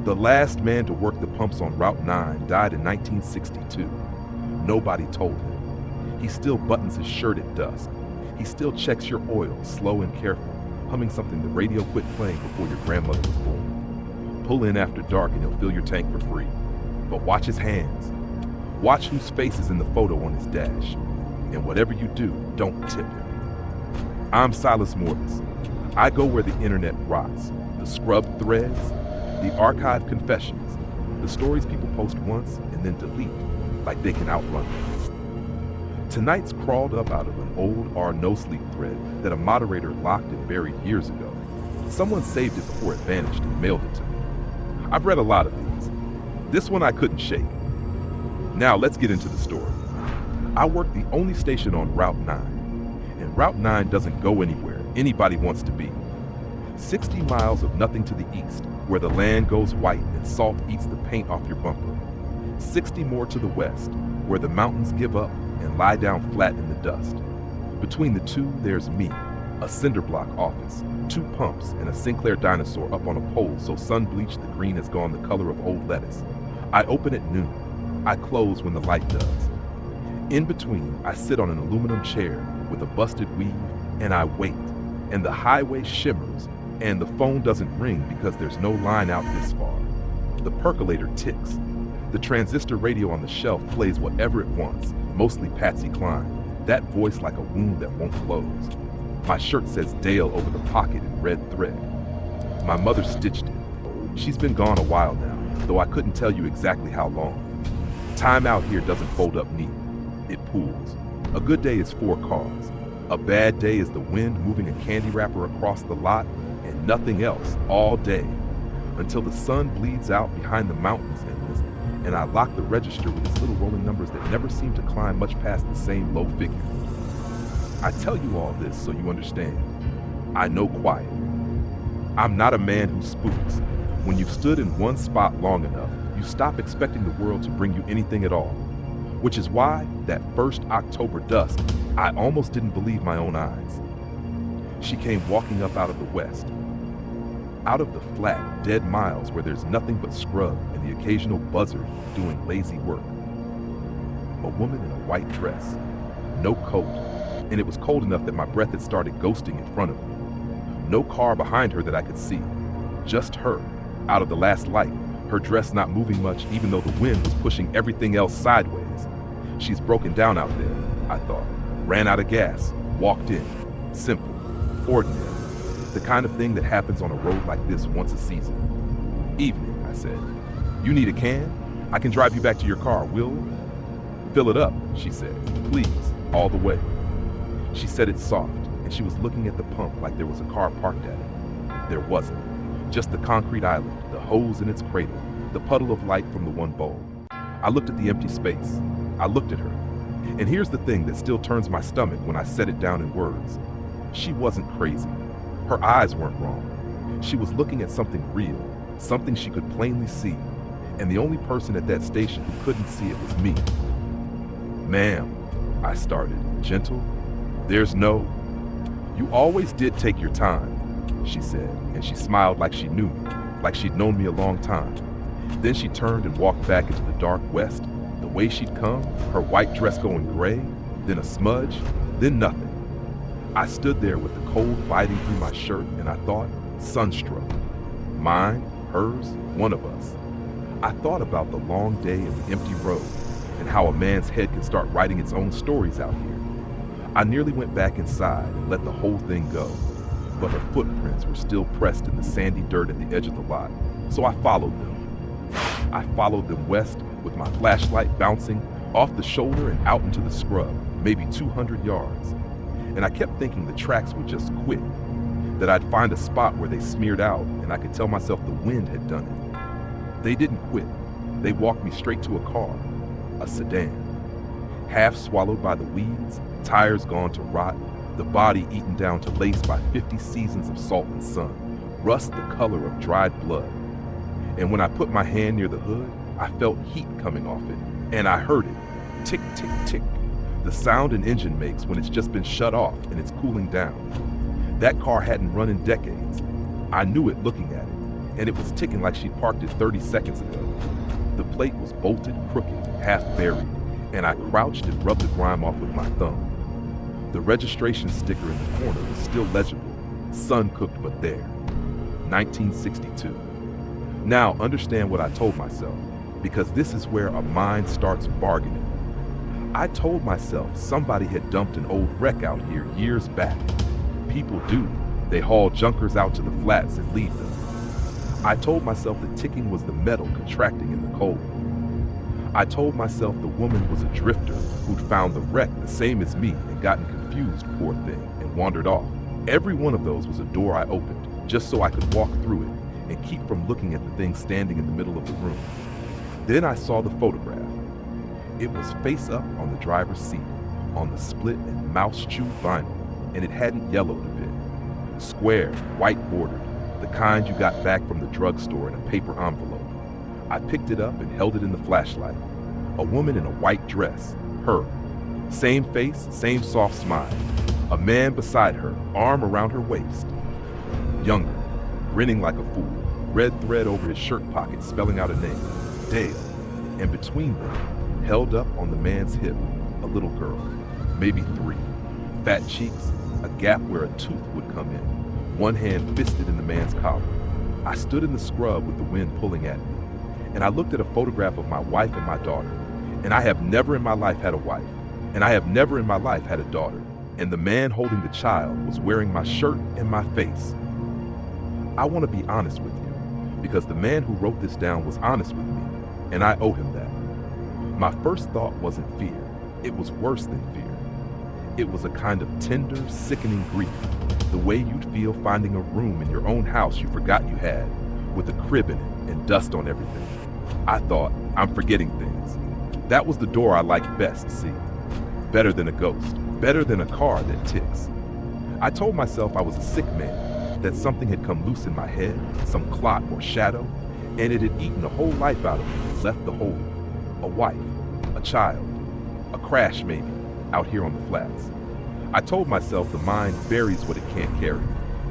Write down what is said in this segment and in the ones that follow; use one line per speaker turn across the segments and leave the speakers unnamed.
The last man to work the pumps on Route 9 died in 1962. Nobody told him. He still buttons his shirt at dusk. He still checks your oil, slow and careful, humming something the radio quit playing before your grandmother was born. Pull in after dark and he'll fill your tank for free. But watch his hands. Watch whose face is in the photo on his dash. And whatever you do, don't tip him. I'm Silas Mortis. I go where the internet rots. The scrubbed threads, the archived confessions, the stories people post once and then delete like they can outrun them. Tonight's crawled up out of an old No Sleep thread that a moderator locked and buried years ago. Someone saved it before it vanished and mailed it to me. I've read a lot of these. This one I couldn't shake. Now let's get into the story. I work the only station on Route 9, and Route 9 doesn't go anywhere anybody wants to be. 60 miles of nothing to the east, where the land goes white and salt eats the paint off your bumper. 60 more to the west, where the mountains give up and lie down flat in the dust. Between the two, there's me, a cinder block office, 2 pumps, and a Sinclair dinosaur up on a pole so sun-bleached the green has gone the color of old lettuce. I open at noon. I close when the light does. In between, I sit on an aluminum chair with a busted weave, and I wait. And the highway shimmers, and the phone doesn't ring because there's no line out this far. The percolator ticks. The transistor radio on the shelf plays whatever it wants, mostly Patsy Cline, that voice like a wound that won't close. My shirt says Dale over the pocket in red thread. My mother stitched it. She's been gone a while now, though I couldn't tell you exactly how long. Time out here doesn't fold up neat. It pools. A good day is 4 cars. A bad day is the wind moving a candy wrapper across the lot and nothing else all day until the sun bleeds out behind the mountains and I lock the register with its little rolling numbers that never seem to climb much past the same low figure. I tell you all this so you understand. I know quiet. I'm not a man who spooks. When you've stood in one spot long enough, you stop expecting the world to bring you anything at all. Which is why, that first October dusk, I almost didn't believe my own eyes. She came walking up out of the west. Out of the flat, dead miles where there's nothing but scrub and the occasional buzzard doing lazy work. A woman in a white dress, no coat, and it was cold enough that my breath had started ghosting in front of me. No car behind her that I could see, just her, out of the last light, her dress not moving much even though the wind was pushing everything else sideways. She's broken down out there, I thought. Ran out of gas, walked in. Simple, ordinary. The kind of thing that happens on a road like this once a season. Evening, I said. You need a can? I can drive you back to your car, will? Fill it up, she said. Please, all the way. She said it soft, and she was looking at the pump like there was a car parked at it. There wasn't. Just the concrete island, the hose in its cradle, the puddle of light from the one bowl. I looked at the empty space. I looked at her. And here's the thing that still turns my stomach when I set it down in words. She wasn't crazy. Her eyes weren't wrong. She was looking at something real, something she could plainly see. And the only person at that station who couldn't see it was me. Ma'am, I started, gentle. There's no... You always did take your time, she said, and she smiled like she knew me, like she'd known me a long time. Then she turned and walked back into the dark west, the way she'd come, her white dress going gray, then a smudge, then nothing. I stood there with the cold biting through my shirt and I thought, sunstruck. Mine, hers, one of us. I thought about the long day and the empty road and how a man's head can start writing its own stories out here. I nearly went back inside and let the whole thing go, but her footprints were still pressed in the sandy dirt at the edge of the lot, so I followed them. I followed them west with my flashlight bouncing off the shoulder and out into the scrub, maybe 200 yards. And I kept thinking the tracks would just quit, that I'd find a spot where they smeared out and I could tell myself the wind had done it. They didn't quit. They walked me straight to a car, a sedan. Half swallowed by the weeds, tires gone to rot, the body eaten down to lace by 50 seasons of salt and sun, rust the color of dried blood. And when I put my hand near the hood, I felt heat coming off it, and I heard it, tick, tick, tick, the sound an engine makes when it's just been shut off and it's cooling down. That car hadn't run in decades. I knew it looking at it, and it was ticking like she'd parked it 30 seconds ago. The plate was bolted, crooked, half buried, and I crouched and rubbed the grime off with my thumb. The registration sticker in the corner was still legible, sun-cooked but there. 1962. Now understand what I told myself, because this is where a mind starts bargaining. I told myself somebody had dumped an old wreck out here years back. People do. They haul junkers out to the flats and leave them. I told myself the ticking was the metal contracting in the cold. I told myself the woman was a drifter who'd found the wreck the same as me and gotten confused, poor thing, and wandered off. Every one of those was a door I opened, just so I could walk through it and keep from looking at the thing standing in the middle of the room. Then I saw the photograph. It was face up on the driver's seat, on the split and mouse-chewed vinyl, and it hadn't yellowed a bit. Square, white bordered, the kind you got back from the drugstore in a paper envelope. I picked it up and held it in the flashlight. A woman in a white dress, her. Same face, same soft smile. A man beside her, arm around her waist. Younger, grinning like a fool, red thread over his shirt pocket spelling out a name, Dale. And between them, held up on the man's hip, a little girl, maybe 3. Fat cheeks, a gap where a tooth would come in, one hand fisted in the man's collar. I stood in the scrub with the wind pulling at me, and I looked at a photograph of my wife and my daughter. And I have never in my life had a wife, and I have never in my life had a daughter. And the man holding the child was wearing my shirt and my face. I want to be honest with you, because the man who wrote this down was honest with me, and I owe him that. My first thought wasn't fear. It was worse than fear. It was a kind of tender, sickening grief, the way you'd feel finding a room in your own house you forgot you had, with a crib in it and dust on everything. I thought, I'm forgetting things. That was the door I liked best, see. Better than a ghost, better than a car that ticks. I told myself I was a sick man, that something had come loose in my head, some clot or shadow, and it had eaten a whole life out of me and left the hole. A wife, a child, a crash maybe, out here on the flats. I told myself the mind buries what it can't carry,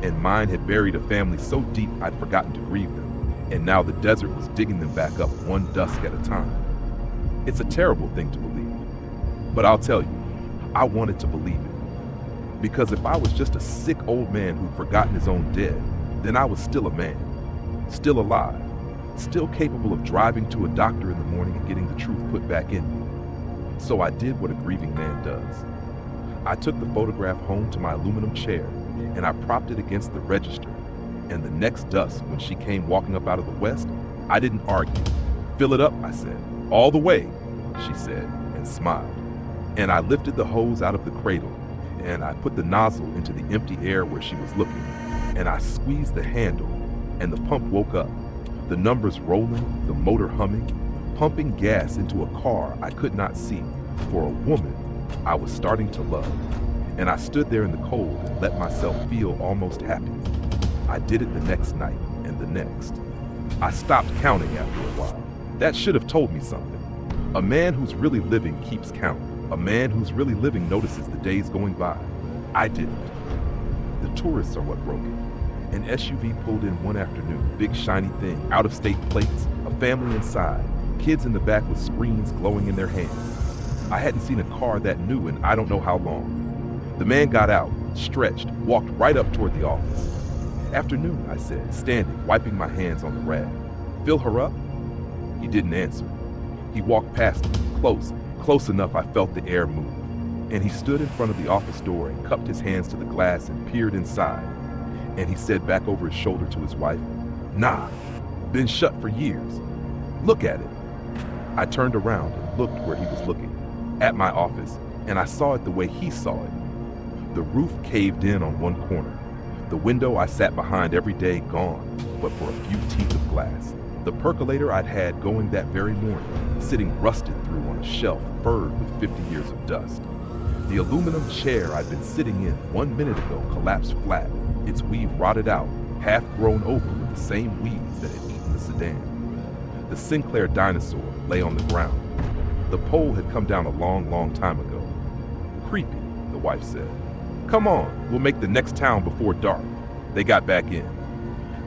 and mine had buried a family so deep I'd forgotten to grieve them, and now the desert was digging them back up one dusk at a time. It's a terrible thing to believe, but I'll tell you, I wanted to believe it. Because if I was just a sick old man who'd forgotten his own dead, then I was still a man, still alive, still capable of driving to a doctor in the morning and getting the truth put back in me. So I did what a grieving man does. I took the photograph home to my aluminum chair and I propped it against the register. And the next dusk, when she came walking up out of the west, I didn't argue. Fill it up, I said. All the way, she said, and smiled. And I lifted the hose out of the cradle and I put the nozzle into the empty air where she was looking. And I squeezed the handle and the pump woke up. The numbers rolling, the motor humming, pumping gas into a car I could not see for a woman I was starting to love. And I stood there in the cold and let myself feel almost happy. I did it the next night and the next. I stopped counting after a while. That should have told me something. A man who's really living keeps count. A man who's really living notices the days going by. I didn't. The tourists are what broke it. An SUV pulled in one afternoon, big shiny thing, out-of-state plates, a family inside, kids in the back with screens glowing in their hands. I hadn't seen a car that new in I don't know how long. The man got out, stretched, walked right up toward the office. Afternoon, I said, standing, wiping my hands on the rag. Fill her up? He didn't answer. He walked past me, close enough I felt the air move. And he stood in front of the office door and cupped his hands to the glass and peered inside. And he said back over his shoulder to his wife, "Nah, been shut for years. Look at it." I turned around and looked where he was looking, at my office, and I saw it the way he saw it. The roof caved in on one corner. The window I sat behind every day gone, but for a few teeth of glass. The percolator I'd had going that very morning, sitting rusted through on a shelf furred with 50 years of dust. The aluminum chair I'd been sitting in 1 minute ago collapsed flat, its weave rotted out, half grown over with the same weeds that had eaten the sedan. The Sinclair dinosaur lay on the ground. The pole had come down a long, long time ago. "Creepy," the wife said. "Come on, we'll make the next town before dark." They got back in.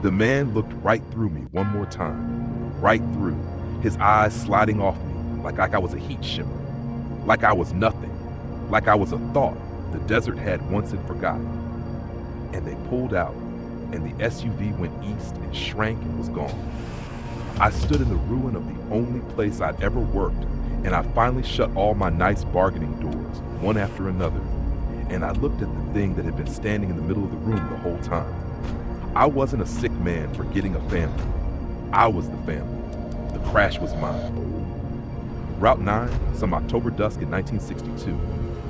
The man looked right through me one more time, right through, his eyes sliding off me like I was a heat shimmer, like I was nothing, like I was a thought the desert had once and forgotten. And they pulled out, and the SUV went east and shrank and was gone. I stood in the ruin of the only place I'd ever worked, and I finally shut all my nice bargaining doors, one after another, and I looked at the thing that had been standing in the middle of the room the whole time. I wasn't a sick man forgetting a family. I was the family. The crash was mine. Route 9, some October dusk in 1962.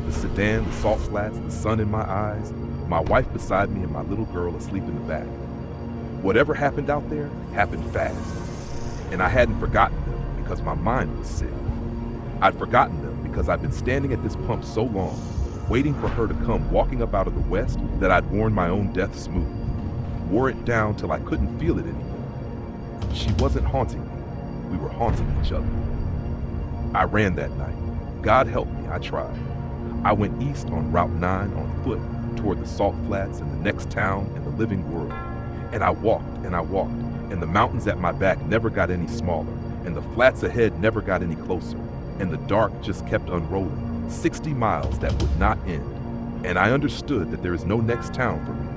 The sedan, the salt flats, the sun in my eyes, my wife beside me and my little girl asleep in the back. Whatever happened out there happened fast. And I hadn't forgotten them because my mind was sick. I'd forgotten them because I'd been standing at this pump so long, waiting for her to come walking up out of the west that I'd worn my own death smooth. Wore it down till I couldn't feel it anymore. She wasn't haunting me. We were haunting each other. I ran that night. God help me, I tried. I went east on Route 9 on foot toward the salt flats and the next town and the living world. And I walked, and the mountains at my back never got any smaller, and the flats ahead never got any closer, and the dark just kept unrolling, 60 miles that would not end. And I understood that there is no next town for me.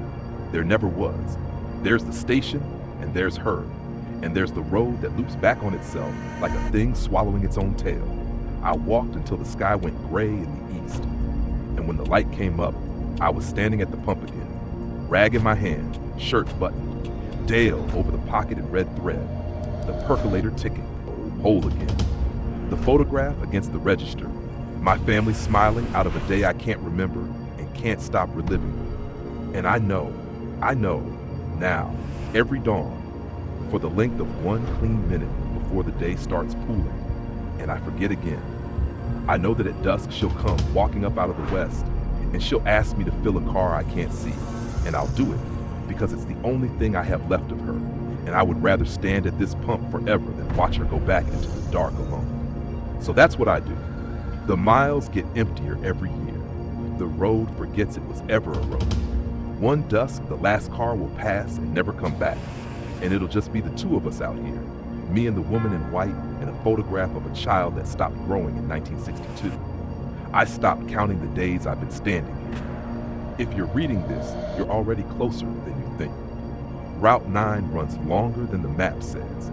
There never was. There's the station, and there's her, and there's the road that loops back on itself like a thing swallowing its own tail. I walked until the sky went gray in the east, and when the light came up, I was standing at the pump again, rag in my hand, shirt buttoned, Dale over the pocketed red thread, the percolator ticking, whole again. The photograph against the register, my family smiling out of a day I can't remember and can't stop reliving. And I know, now, every dawn, for the length of one clean minute before the day starts pooling, and I forget again. I know that at dusk she'll come walking up out of the west, and she'll ask me to fill a car I can't see, and I'll do it, because it's the only thing I have left of her, and I would rather stand at this pump forever than watch her go back into the dark alone. So that's what I do. The miles get emptier every year. The road forgets it was ever a road. One dusk, the last car will pass and never come back, and it'll just be the two of us out here, me and the woman in white, and a photograph of a child that stopped growing in 1962. I stopped counting the days I've been standing here. If you're reading this, you're already closer than you think. Route 9 runs longer than the map says.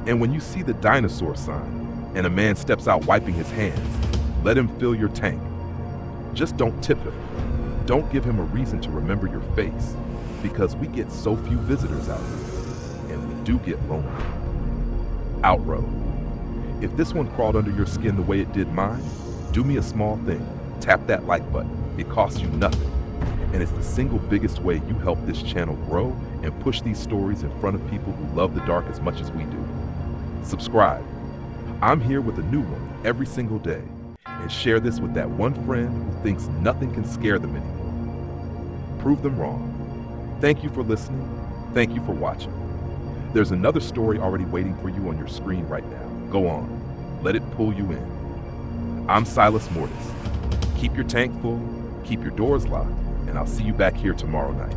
And when you see the dinosaur sign and a man steps out wiping his hands, let him fill your tank. Just don't tip him. Don't give him a reason to remember your face, because we get so few visitors out here, and we do get lonely. Outroad. If this one crawled under your skin the way it did mine, do me a small thing. Tap that like button. It costs you nothing. And it's the single biggest way you help this channel grow and push these stories in front of people who love the dark as much as we do. Subscribe. I'm here with a new one every single day, and share this with that one friend who thinks nothing can scare them anymore. Prove them wrong. Thank you for listening. Thank you for watching. There's another story already waiting for you on your screen right now. Go on. Let it pull you in. I'm Silas Mortis. Keep your tank full, keep your doors locked, and I'll see you back here tomorrow night.